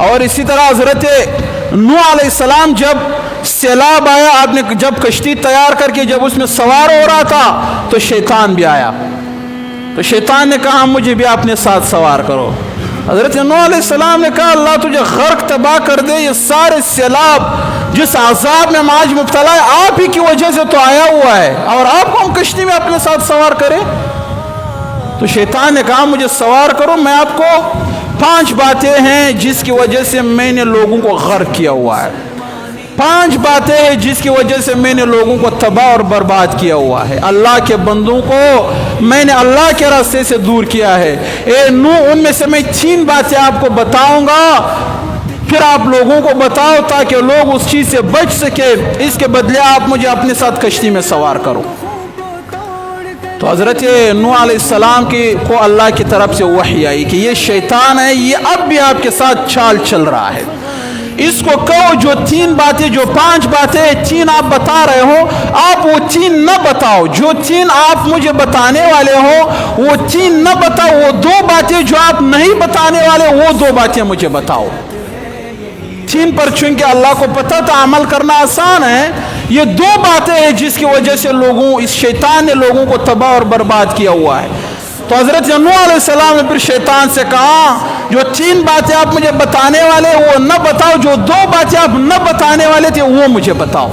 اور اسی طرح حضرت نوح علیہ السلام جب سیلاب آیا، آپ نے جب کشتی تیار کر کے جب اس میں سوار ہو رہا تھا تو شیطان بھی آیا، تو شیطان نے کہا مجھے بھی اپنے ساتھ سوار کرو۔ حضرت نوح علیہ السلام نے کہا اللہ تجھے غرق تباہ کر دے، یہ سارے سیلاب جس عذاب میں ہم آج مبتلا ہے آپ ہی کی وجہ سے تو آیا ہوا ہے، اور آپ کو ہم کشتی میں اپنے ساتھ سوار کریں؟ تو شیطان نے کہا مجھے سوار کرو، میں آپ کو 5 باتیں ہیں جس کی وجہ سے میں نے لوگوں کو غرق کیا ہوا ہے، 5 باتیں ہیں جس کی وجہ سے میں نے لوگوں کو تباہ اور برباد کیا ہوا ہے، اللہ کے بندوں کو میں نے اللہ کے راستے سے دور کیا ہے۔ اے نوح ان میں سے میں 3 باتیں آپ کو بتاؤں گا، پھر آپ لوگوں کو بتاؤ تاکہ لوگ اس چیز سے بچ سکے، اس کے بدلے آپ مجھے اپنے ساتھ کشتی میں سوار کرو۔ تو حضرت نوح علیہ السلام کو اللہ کی طرف سے وحی آئی کہ یہ شیطان ہے، یہ اب بھی آپ کے ساتھ چال چل رہا ہے، اس کو کہو جو 3 باتیں، جو 5 باتیں 3 آپ بتا رہے ہو، آپ وہ 3 نہ بتاؤ، جو 3 آپ مجھے بتانے والے ہو وہ 3 نہ بتاؤ، وہ 2 باتیں جو آپ نہیں بتانے والے وہ 2 باتیں مجھے بتاؤ۔ 3 پر چونکہ اللہ کو پتہ تھا عمل کرنا آسان ہے، یہ 2 باتیں ہیں جس کی وجہ سے اس شیطان نے لوگوں کو تباہ اور برباد کیا ہوا ہے۔ تو حضرت نوح علیہ السلام نے پھر شیطان سے کہا جو 3 باتیں آپ مجھے بتانے والے وہ نہ بتاؤ، جو 2 باتیں آپ نہ بتانے والے تھے وہ مجھے بتاؤ۔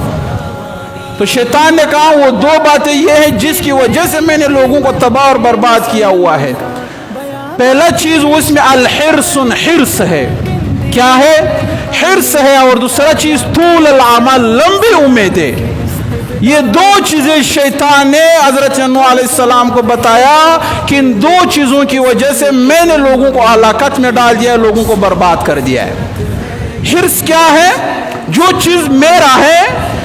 تو شیطان نے کہا وہ 2 باتیں یہ ہیں جس کی وجہ سے میں نے لوگوں کو تباہ اور برباد کیا ہوا ہے۔ پہلا چیز اس میں الحرص، حرص ہے، کیا ہے؟ حرص ہے، اور دوسرا چیز طول العمل، لمبی امیدیں۔ یہ 2 چیزیں شیطان نے حضرت نوح علیہ السلام کو بتایا کہ ان 2 چیزوں کی وجہ سے میں نے لوگوں کو ہلاکت میں ڈال دیا ہے، لوگوں کو برباد کر دیا ہے۔ حرص کیا ہے؟ جو چیز میرا ہے،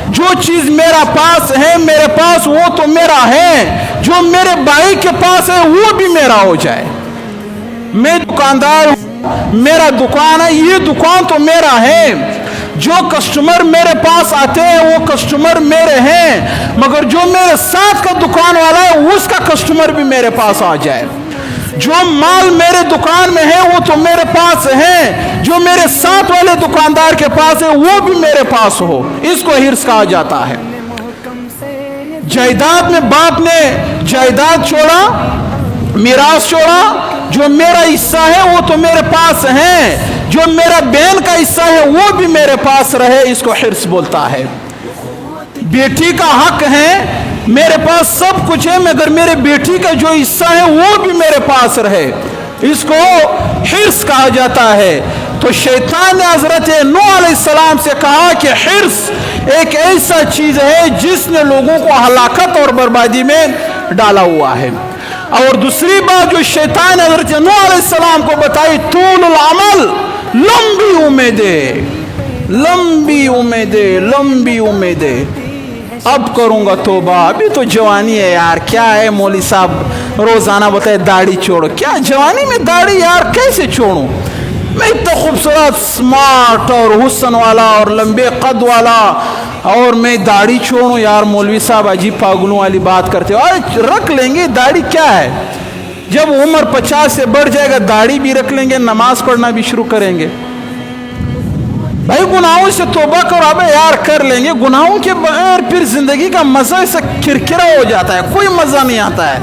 جو چیز میرا پاس ہے، میرے پاس وہ تو میرا ہے، جو میرے بھائی کے پاس ہے وہ بھی میرا ہو جائے۔ میں دکاندار ہوں، میرا دکان ہے، یہ دکان تو میرا ہے، جو کسٹمر میرے پاس آتے ہیں وہ کسٹمر میرے ہیں، مگر جو میرے ساتھ کا دکان والا ہے اس کا کسٹمر بھی میرے پاس آ جائے۔ جو مال میرے دکان میں ہے وہ تو میرے پاس ہے، جو میرے ساتھ والے دکاندار کے پاس ہے وہ بھی میرے پاس ہو، اس کو حرص کہا جاتا ہے۔ جائیداد میں باپ نے جائیداد چھوڑا، میراث چھوڑا، جو میرا حصہ ہے وہ تو میرے پاس ہے، جو میرا بہن کا حصہ ہے وہ بھی میرے پاس رہے، اس کو حرص بولتا ہے۔ بیٹی کا حق ہے، میرے پاس سب کچھ ہے مگر میرے بیٹی کا جو حصہ ہے وہ بھی میرے پاس رہے، اس کو حرص کہا جاتا ہے۔ تو شیطان نے حضرت نوح علیہ السلام سے کہا کہ حرص ایک ایسا چیز ہے جس نے لوگوں کو ہلاکت اور بربادی میں ڈالا ہوا ہے۔ اور دوسری بات جو شیطان نے حضرت نوح علیہ السلام کو بتائی، طول العمل، لمبی امیدیں، لمبی امیدیں، لمبی امیدیں۔ اب کروں گا توبہ، ابھی تو جوانی ہے یار، کیا ہے مولوی صاحب روزانہ بتائے داڑھی چھوڑو، کیا جوانی میں داڑھی یار کیسے چھوڑوں؟ میں اتنا خوبصورت سمارٹ اور حسن والا اور لمبے قد والا، اور میں داڑھی چھوڑوں یار؟ مولوی صاحب عجیب پاگلوں والی بات کرتے ہو۔ اور رکھ لیں گے داڑھی، کیا ہے، جب عمر 50 سے بڑھ جائے گا داڑھی بھی رکھ لیں گے، نماز پڑھنا بھی شروع کریں گے۔ بھائی گناہوں سے توبہ کرو، ابے یار کر لیں گے، گناہوں کے بغیر پھر زندگی کا مزہ ایسا کرکرا ہو جاتا ہے، کوئی مزہ نہیں آتا ہے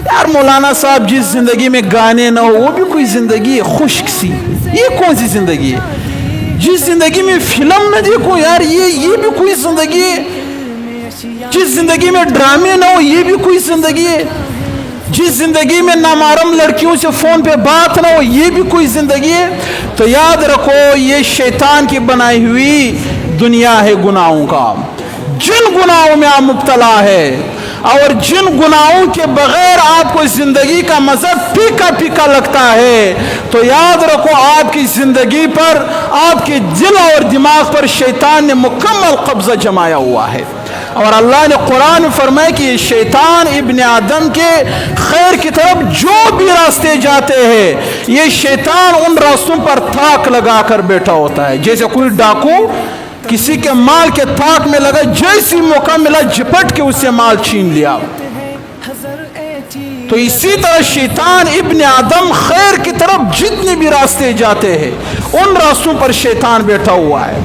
یار۔ مولانا صاحب جس زندگی میں گانے نہ ہو وہ بھی کوئی زندگی ہے خشک سی، یہ کون سی زندگی ہے؟ جس زندگی میں فلم نہ دیکھو یار یہ بھی کوئی زندگی ہے؟ جس زندگی میں ڈرامے نہ ہو یہ بھی کوئی زندگی ہے؟ جس زندگی میں نامحرم لڑکیوں سے فون پہ بات نہ ہو یہ بھی کوئی زندگی ہے؟ تو یاد رکھو یہ شیطان کی بنائی ہوئی دنیا ہے گناہوں کا۔ جن گناہوں میں آپ مبتلا ہے اور جن گناہوں کے بغیر آپ کو زندگی کا مزہ پھیکا پھیکا لگتا ہے، تو یاد رکھو آپ کی زندگی پر، آپ کے دل اور دماغ پر شیطان نے مکمل قبضہ جمایا ہوا ہے۔ اور اللہ نے قرآن میں فرمایا کہ یہ شیطان ابن آدم کے خیر کی طرف جو بھی راستے جاتے ہیں، یہ شیطان ان راستوں پر تھاک لگا کر بیٹھا ہوتا ہے۔ جیسے کوئی ڈاکو کسی کے مال کے تھاک میں لگا، جیسی موقع ملا جپٹ کے اس سے مال چھین لیا۔ تو اسی طرح شیطان ابن آدم خیر کی طرف جتنے بھی راستے جاتے ہیں ان راستوں پر شیطان بیٹھا ہوا ہے.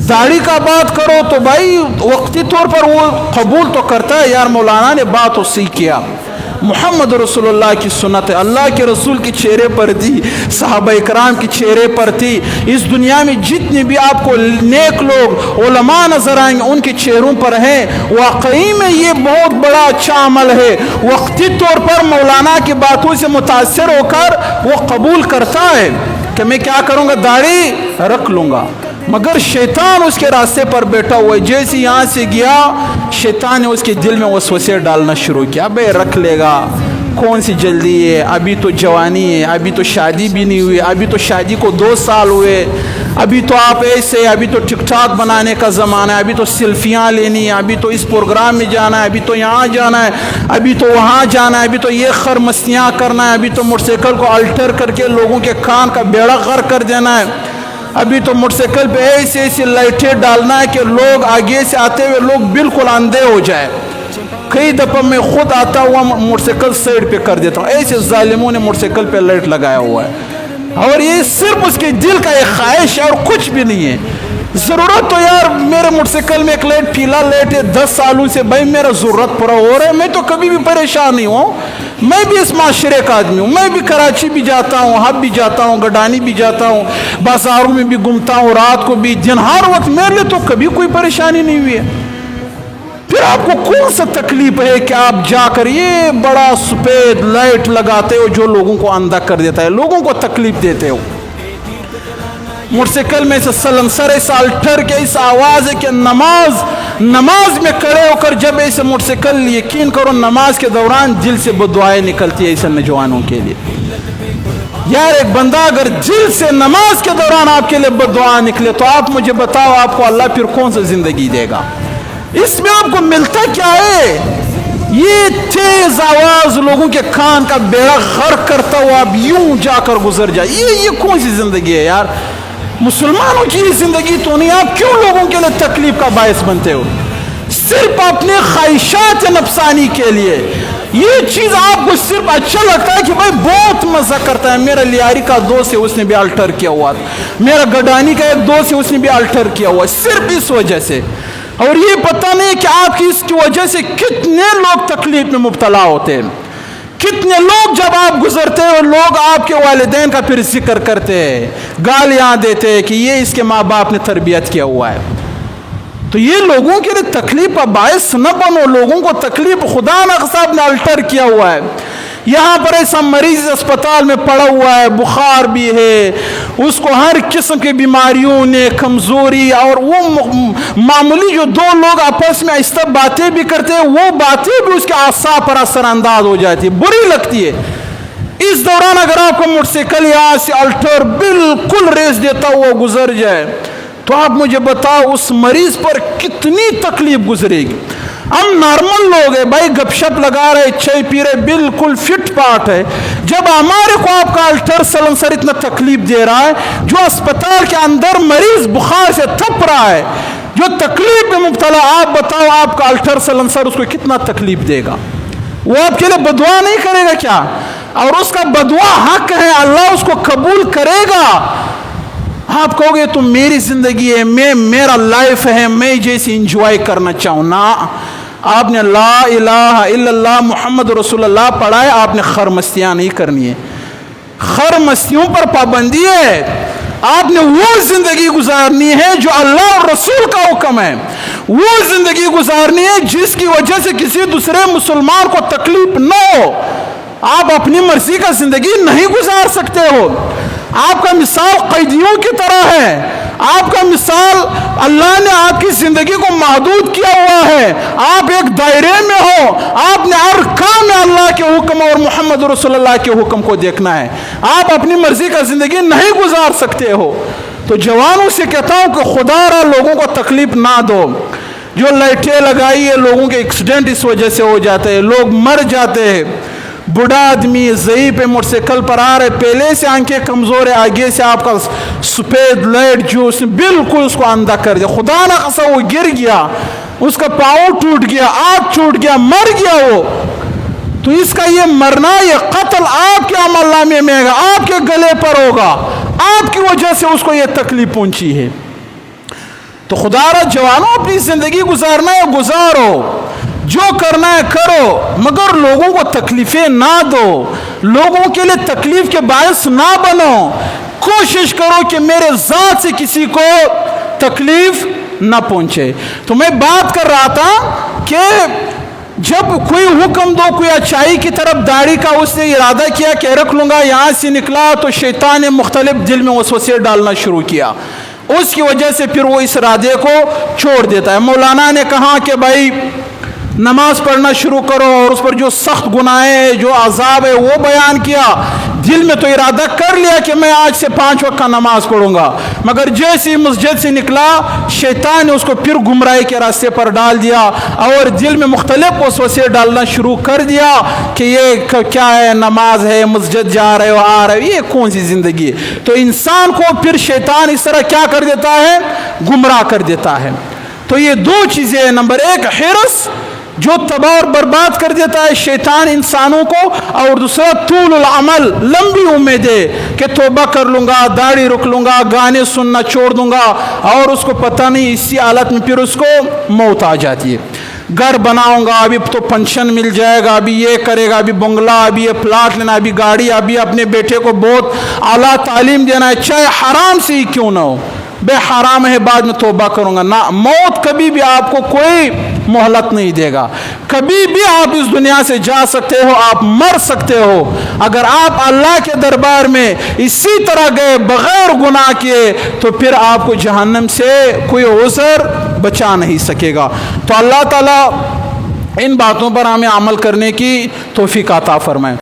داڑھی کا بات کرو تو بھائی وقتی طور پر وہ قبول تو کرتا ہے، یار مولانا نے بات اسی کیا، محمد رسول اللہ کی سنت ہے، اللہ کے رسول کے چہرے پر تھی، صحابہ اکرام کے چہرے پر تھی. اس دنیا میں جتنے بھی آپ کو نیک لوگ علماء نظر آئیں گے ان کے چہروں پر ہیں. واقعی میں یہ بہت بڑا اچھا عمل ہے. وقتی طور پر مولانا کی باتوں سے متاثر ہو کر وہ قبول کرتا ہے کہ میں کیا کروں گا، داڑھی رکھ لوں گا. مگر شیطان اس کے راستے پر بیٹھا ہوا ہے. جیسے یہاں سے گیا شیطان نے اس کے دل میں وسوسے ڈالنا شروع کیا، بھائی رکھ لے گا، کون سی جلدی ہے، ابھی تو جوانی ہے، ابھی تو شادی بھی نہیں ہوئی، ابھی تو شادی کو 2 سال ہوئے، ابھی تو آپ ایسے، ابھی تو ٹک ٹاک بنانے کا زمانہ ہے، ابھی تو سیلفیاں لینی ہے، ابھی تو اس پروگرام میں جانا ہے، ابھی تو یہاں جانا ہے، ابھی تو وہاں جانا ہے، ابھی تو یہ خرمستیاں کرنا ہے، ابھی تو موٹر سائیکل کو الٹر کر کے لوگوں کے کان کا بیڑا غرق کر دینا ہے، ابھی تو موٹر سائیکل پہ ایسی ایسی لائٹیں ڈالنا ہے کہ لوگ آگے سے آتے ہوئے لوگ بالکل اندھے ہو جائے. کئی دفعہ میں خود آتا ہوا موٹر سائیکل سائڈ پہ کر دیتا ہوں. ایسے ظالموں نے موٹر سائیکل پہ لائٹ لگایا ہوا ہے اور یہ صرف اس کے دل کا ایک خواہش ہے اور کچھ بھی نہیں ہے. ضرورت تو یار میرے موٹر سائیکل میں ایک لائٹ پیلا لائٹ ہے 10 سالوں سے، بھائی میرا ضرورت پورا ہو رہا ہے، میں تو کبھی بھی پریشان نہیں ہوں. میں بھی اس معاشرے کا آدمی ہوں، میں بھی کراچی بھی جاتا ہوں، حب بھی جاتا ہوں، گڈانی بھی جاتا ہوں، بازاروں میں بھی گھومتا ہوں، رات کو بھی، دن ہر وقت. میرے لیے تو کبھی کوئی پریشانی نہیں ہوئی ہے. پھر آپ کو کون سا تکلیف ہے کہ آپ جا کر یہ بڑا سفید لائٹ لگاتے ہو جو لوگوں کو اندھا کر دیتا ہے، لوگوں کو تکلیف دیتے ہو. موٹر سائیکل میں سے سلنسر ایسا الٹر کے ایسا آواز ہے کہ نماز میں کھڑے ہو کر جب ایسے موٹر سائیکل، یقین کرو نماز کے دوران دل سے بدعائیں نکلتی ہے ایسے نوجوانوں کے لیے. یار ایک بندہ اگر دل سے نماز کے دوران آپ کے لیے بدعا نکلے تو آپ مجھے بتاؤ آپ کو اللہ پھر کون سا زندگی دے گا؟ اس میں آپ کو ملتا کیا ہے؟ یہ تیز آواز لوگوں کے کان کا بیڑا غرق کرتا ہوا آپ یوں جا کر گزر جائے، یہ کون سی زندگی ہے یار؟ مسلمانوں کی زندگی تو نہیں. آپ کیوں لوگوں کے لیے تکلیف کا باعث بنتے ہو صرف اپنے خواہشات نفسانی کے لیے؟ یہ چیز آپ کو صرف اچھا لگتا ہے کہ بھائی بہت مزہ کرتا ہے. میرا لیاری کا دوست ہے اس نے بھی الٹر کیا ہوا تھا، میرا گڈانی کا ایک دوست ہے اس نے بھی الٹر کیا ہوا، صرف اس وجہ سے. اور یہ پتہ نہیں کہ آپ کی اس کی وجہ سے کتنے لوگ تکلیف میں مبتلا ہوتے ہیں. کتنے لوگ جب آپ گزرتے ہیں لوگ آپ کے والدین کا پھر ذکر کرتے ہیں، گالیاں دیتے ہیں کہ یہ اس کے ماں باپ نے تربیت کیا ہوا ہے. تو یہ لوگوں کے لیے تکلیف کا باعث نہ بنو. لوگوں کو تکلیف خدا نخصاب نے الٹر کیا ہوا ہے. یہاں پر ایسا مریض اسپتال میں پڑا ہوا ہے، بخار بھی ہے، اس کو ہر قسم کی بیماریوں نے، کمزوری، اور وہ معمولی جو 2 لوگ آپس میں ایسا باتیں بھی کرتے ہیں وہ باتیں بھی اس کے اعصاب پر اثر انداز ہو جاتی ہے، بری لگتی ہے. اس دوران اگر آپ کو موٹر سائیکل یہاں سے الٹر بالکل ریس دیتا ہوا گزر جائے تو آپ مجھے بتاؤ اس مریض پر کتنی تکلیف گزرے گی. ہم نارمل لوگ ہیں بھائی، گپ شپ لگا رہے، چائے پی رہے، بالکل فٹ پاٹ ہے. جب ہمارے کو آپ کا الٹر سلنسر اتنا تکلیف دے رہا ہے، جو اسپتال کے اندر مریض بخار سے تپ رہا ہے، جو تکلیف میں مبتلا، آپ بتاؤ آپ کا الٹر سلنسر اس کو کتنا تکلیف دے گا؟ وہ آپ کے لیے بدعا نہیں کرے گا کیا؟ اور اس کا بدعا حق ہے، اللہ اس کو قبول کرے گا. آپ کہو گے تو میری زندگی ہے، میرا لائف ہے، میں جیسے انجوائے کرنا چاہوں. نا، آپ نے لا الہ الا اللہ محمد رسول اللہ پڑھا ہے، آپ نے خرمستیاں نہیں کرنی ہے. خرمستیوں پر پابندی ہے. آپ نے وہ زندگی گزارنی ہے جو اللہ اور رسول کا حکم ہے. وہ زندگی گزارنی ہے جس کی وجہ سے کسی دوسرے مسلمان کو تکلیف نہ ہو. آپ اپنی مرضی کا زندگی نہیں گزار سکتے ہو. آپ کا مثال قیدیوں کی طرح ہے. آپ کا مثال، اللہ نے آپ کی زندگی کو محدود کیا ہوا ہے. آپ ایک دائرے میں ہو، آپ نے ہر کام میں اللہ کے حکم اور محمد رسول اللہ کے حکم کو دیکھنا ہے. آپ اپنی مرضی کا زندگی نہیں گزار سکتے ہو. تو جوانوں سے کہتا ہوں کہ خدا را لوگوں کو تکلیف نہ دو. جو لائٹیں لگائی ہے، لوگوں کے ایکسیڈنٹ اس وجہ سے ہو جاتے ہیں، لوگ مر جاتے ہیں. بڑھا آدمی ضعیف پہ موٹر سائیکل پر آ رہے، پہلے سے آنکھیں کمزور ہے، آگے سے آپ کا سفید لائٹ جو اس نے بالکل اس کو اندھا کر دیا. خدا نہ خاصا وہ گر گیا، اس کا پاؤں ٹوٹ گیا، آنکھ ٹوٹ گیا، مر گیا وہ. تو اس کا یہ مرنا، یہ قتل آپ کے عمل نامے میں آئے گا، آپ کے گلے پر ہوگا، آپ کی وجہ سے اس کو یہ تکلیف پہنچی ہے۔ تو خدا را جوانوں، اپنی زندگی گزارنا ہے گزارو، جو کرنا ہے کرو، مگر لوگوں کو تکلیفیں نہ دو، لوگوں کے لیے تکلیف کے باعث نہ بنو۔ کوشش کرو کہ میرے ذات سے کسی کو تکلیف نہ پہنچے۔ تو میں بات کر رہا تھا کہ جب کوئی حکم دو، کوئی اچائی کی طرف داڑھی کا اس نے ارادہ کیا کہ رکھ لوں گا، یہاں سے نکلا تو شیطان نے مختلف دل میں وسوسے ڈالنا شروع کیا، اس کی وجہ سے پھر وہ اس ارادے کو چھوڑ دیتا ہے۔ مولانا نے کہا کہ بھائی نماز پڑھنا شروع کرو، اور اس پر جو سخت گناہ ہے، جو عذاب ہے وہ بیان کیا۔ دل میں تو ارادہ کر لیا کہ میں آج سے 5 وقت کا نماز پڑھوں گا، مگر جیسے ہی مسجد سے نکلا شیطان نے اس کو پھر گمراہی کے راستے پر ڈال دیا، اور دل میں مختلف وسوسے ڈالنا شروع کر دیا کہ یہ کیا ہے، نماز ہے، مسجد جا رہے ہو، آ رہے ہو، یہ کون سی زندگی ہے۔ تو انسان کو پھر شیطان اس طرح کیا کر دیتا ہے، گمراہ کر دیتا ہے۔ تو یہ 2 چیزیں ہیں، نمبر 1 حرص جو تباہ اور برباد کر دیتا ہے شیطان انسانوں کو، اور دوسرا طول العمل، لمبی امیدیں کہ توبہ کر لوں گا، داڑھی رکھ لوں گا، گانے سننا چھوڑ دوں گا، اور اس کو پتہ نہیں اسی حالت میں پھر اس کو موت آ جاتی ہے۔ گھر بناؤں گا، ابھی تو پنشن مل جائے گا، ابھی یہ کرے گا، ابھی بنگلہ، ابھی یہ پلاٹ لینا، ابھی گاڑی، ابھی اپنے بیٹے کو بہت اعلیٰ تعلیم دینا ہے، چاہے حرام سے ہی کیوں نہ ہو، بے حرام ہے بعد میں توبہ کروں گا نہ۔ موت کبھی بھی آپ کو کوئی مہلت نہیں دے گا، کبھی بھی آپ اس دنیا سے جا سکتے ہو، آپ مر سکتے ہو۔ اگر آپ اللہ کے دربار میں اسی طرح گئے بغیر گناہ کیے تو پھر آپ کو جہنم سے کوئی عذر بچا نہیں سکے گا۔ تو اللہ تعالیٰ ان باتوں پر ہمیں عمل کرنے کی توفیق عطا فرمائے۔